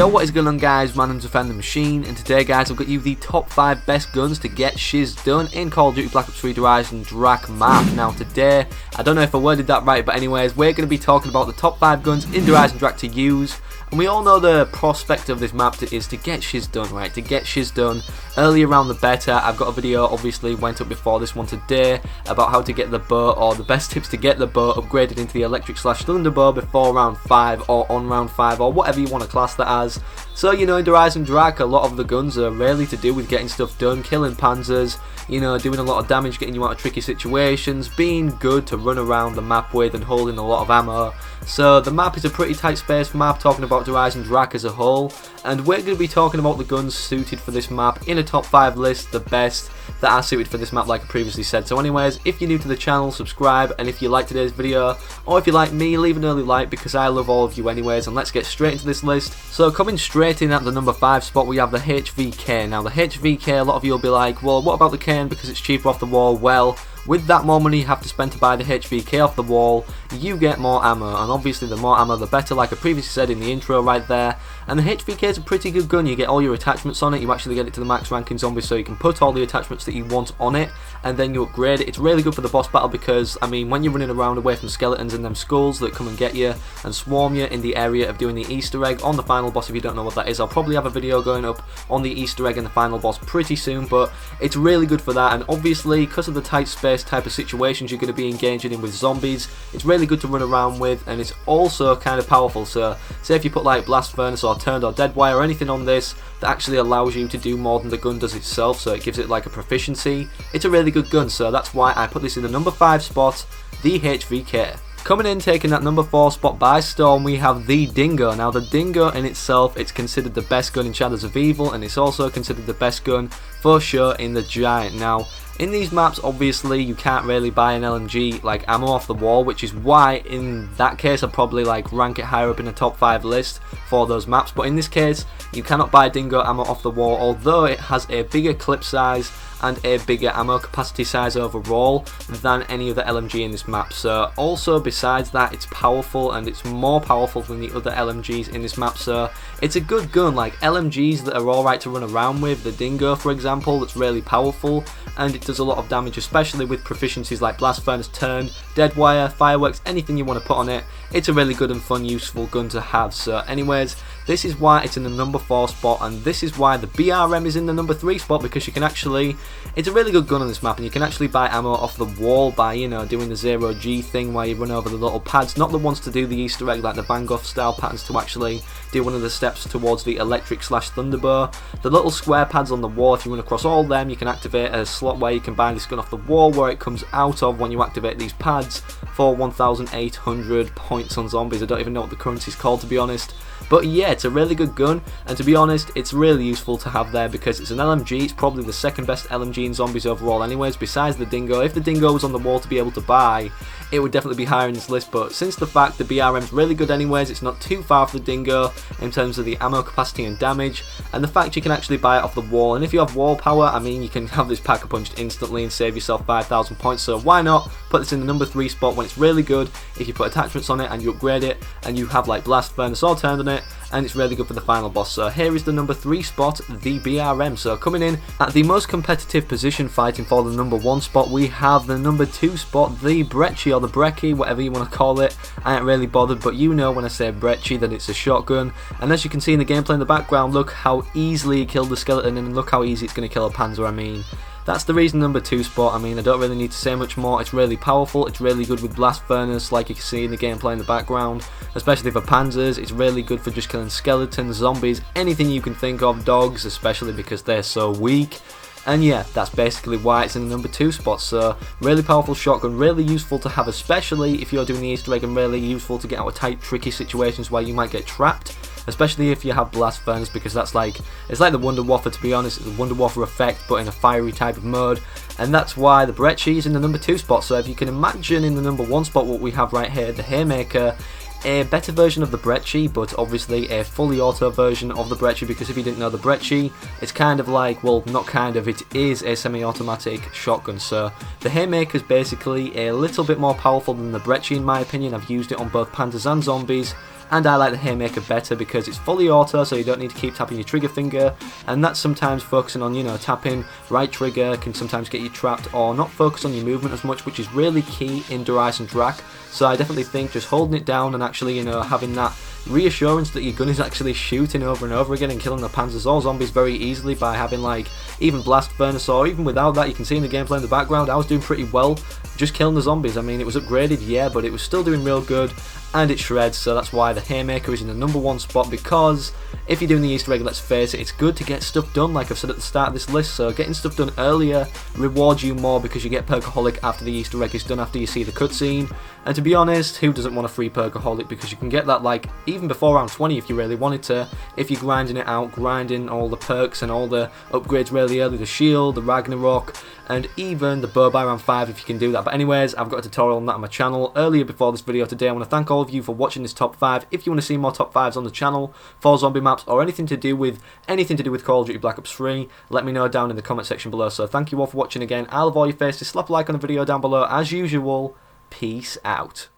Yo, what is going on guys, my name's Defend the Machine, and today guys I've got you the top 5 best guns to get shiz done in Call of Duty Black Ops 3 Horizon Drac map. Now today, I don't know if I worded that right, but anyways, we're going to be talking about the top 5 guns in Horizon Drac to use. And we all know the prospect of this map is to get shiz done, right? To get shiz done early around the beta. I've got a video, obviously went up before this one today, about how to get the bow, or the best tips to get the bow upgraded into the electric/thunder bow before round 5 or on round 5 or whatever you want to class that as. So you know, in Horizon Drac, a lot of the guns are really to do with getting stuff done, killing panzers, you know, doing a lot of damage, getting you out of tricky situations, being good to run around the map with and holding a lot of ammo. So the map is a pretty tight space map, talking about Horizon Drac as a whole, and we're going to be talking about the guns suited for this map in a top 5 list, the best that are suited for this map like I previously said. So anyways, if you're new to the channel, subscribe, and if you like today's video, or if you like me, leave an early like because I love all of you anyways, and let's get straight into this list. So coming straight in at the number 5 spot, we have the HVK. Now the HVK, a lot of you will be like, well, what about the Cairn because it's cheaper off the wall? Well, with that more money you have to spend to buy the HVK off the wall, you get more ammo, and obviously the more ammo the better, like I previously said in the intro right there. And the HVK is a pretty good gun. You get all your attachments on it, you actually get it to the max rank in zombies, so you can put all the attachments that you want on it, and then you upgrade it. It's really good for the boss battle because, I mean, when you're running around away from skeletons and them skulls that come and get you and swarm you in the area of doing the Easter egg on the final boss, if you don't know what that is, I'll probably have a video going up on the Easter egg and the final boss pretty soon, but it's really good for that. And obviously, because of the tight space type of situations you're going to be engaging in with zombies, it's really good to run around with, and it's also kind of powerful. So say if you put like Blast Furnace or Turned or Dead Wire or anything on this that actually allows you to do more than the gun does itself, so it gives it like a proficiency, it's a really good gun. So that's why I put this in the number 5 spot, the HVK. Coming in, taking that number 4 spot by storm, we have the Dingo. Now the Dingo in itself, it's considered the best gun in Shadows of Evil, and it's also considered the best gun for sure in the Giant. Now in these maps, obviously, you can't really buy an LMG like ammo off the wall, which is why in that case I'd probably like rank it higher up in the top 5 list for those maps. But in this case, you cannot buy Dingo ammo off the wall, although it has a bigger clip size and a bigger ammo capacity size overall than any other LMG in this map. So also besides that, it's powerful, and it's more powerful than the other LMGs in this map. So it's a good gun, like LMGs that are alright to run around with. The Dingo, for example, that's really powerful, and it does a lot of damage, especially with proficiencies like Blast Furnace, Turned, Dead Wire, Fireworks, anything you want to put on it. It's a really good and fun, useful gun to have. So anyways, this is why it's in the number 4 spot, and this is why the BRM is in the number 3 spot, because you can actually, it's a really good gun on this map, and you can actually buy ammo off the wall by, you know, doing the 0G thing where you run over the little pads, not the ones to do the Easter egg like the Van Gogh style patterns, to actually do one of the steps towards the electric/thunder bow. The little square pads on the wall, if you run across all them, you can activate a slot where you can buy this gun off the wall, where it comes out of when you activate these pads for 1,800 points on zombies. I don't even know what the currency is called, to be honest. But yeah, it's a really good gun, and to be honest, it's really useful to have there because it's an LMG. It's probably the second best LMG in zombies overall anyways, besides the Dingo. If the Dingo was on the wall to be able to buy, it would definitely be higher in this list, but since the fact the BRM's really good anyways, it's not too far for the Dingo in terms of the ammo capacity and damage, and the fact you can actually buy it off the wall. And if you have wall power, I mean, you can have this Pack-a-Punched instantly and save yourself 5,000 points, so why not put this in the number 3 spot when it's really good if you put attachments on it and you upgrade it and you have like Blast Furnace all turned on it, and it's really good for the final boss. So here is the number 3 spot, the BRM. So coming in at the most competitive position, fighting for the number 1 spot, we have the number 2 spot, the Brecci, or the Brecci, whatever you want to call it. I ain't really bothered, but you know when I say Brecci that it's a shotgun, and as you can see in the gameplay in the background, look how easily it killed the skeleton, and look how easy it's going to kill a panzer. I mean, that's the reason number 2 spot. I mean, I don't really need to say much more. It's really powerful, it's really good with Blast Furnace, like you can see in the gameplay in the background, especially for panzers. It's really good for just killing skeletons, zombies, anything you can think of, dogs especially because they're so weak. And yeah, that's basically why it's in the number 2 spot. So really powerful shotgun, really useful to have, especially if you're doing the Easter egg, and really useful to get out of tight, tricky situations where you might get trapped, especially if you have Blast Furnace, because that's like, it's like the Wonder Waffle, to be honest. It's the Wonder Waffle effect but in a fiery type of mode, and that's why the Brecci is in the number 2 spot. So if you can imagine in the number 1 spot what we have right here, the Haymaker, a better version of the Brecci, but obviously a fully auto version of the Brecci, because if you didn't know, the Brecci, it's kind of like, well, not kind of, it is a semi-automatic shotgun. So the Haymaker is basically a little bit more powerful than the Brecci in my opinion. I've used it on both panzers and zombies, and I like the Haymaker better because it's fully auto, so you don't need to keep tapping your trigger finger, and that's sometimes focusing on, you know, tapping right trigger can sometimes get you trapped, or not focus on your movement as much, which is really key in Darius and Drac. So I definitely think just holding it down and actually, you know, having that reassurance that your gun is actually shooting over and over again and killing the Panzer zombies very easily by having like even Blast Furnace, or even without that, you can see in the gameplay in the background I was doing pretty well just killing the zombies. I mean, it was upgraded, yeah, but it was still doing real good, and it shreds. So that's why the Haymaker is in the #1 spot, because if you're doing the Easter egg, let's face it, it's good to get stuff done like I've said at the start of this list. So getting stuff done earlier rewards you more because you get Perkaholic after the Easter egg is done, after you see the cutscene. And to be honest, who doesn't want a free Perkaholic, because you can get that like even before round 20 if you really wanted to, if you're grinding it out, grinding all the perks and all the upgrades really early, the shield, the Ragnarok, and even the bow by round 5 if you can do that. But anyways, I've got a tutorial on that on my channel earlier before this video today. I want to thank all of you for watching this top 5. If you want to see more top 5s on the channel for zombie maps or anything to do with Call of Duty Black Ops 3, let me know down in the comment section below. So thank you all for watching again. I'll have all your faces. Slap a like on the video down below as usual. Peace out.